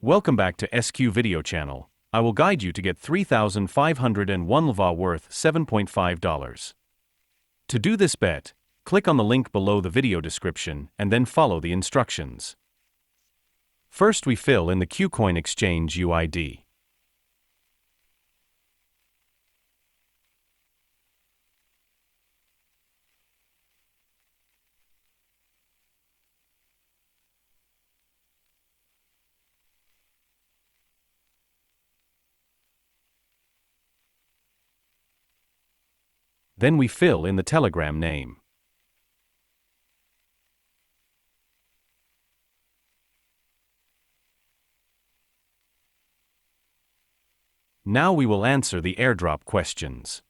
Welcome back to SQ Video Channel. I will guide you to get 3,501 LVA worth $7.5. To do this bet, click on the link below the video description and then follow the instructions. First we fill in the KuCoin exchange UID. Then we fill in the Telegram name. Now we will answer the airdrop questions.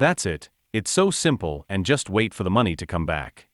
That's it. It's so simple, and just wait for the money to come back.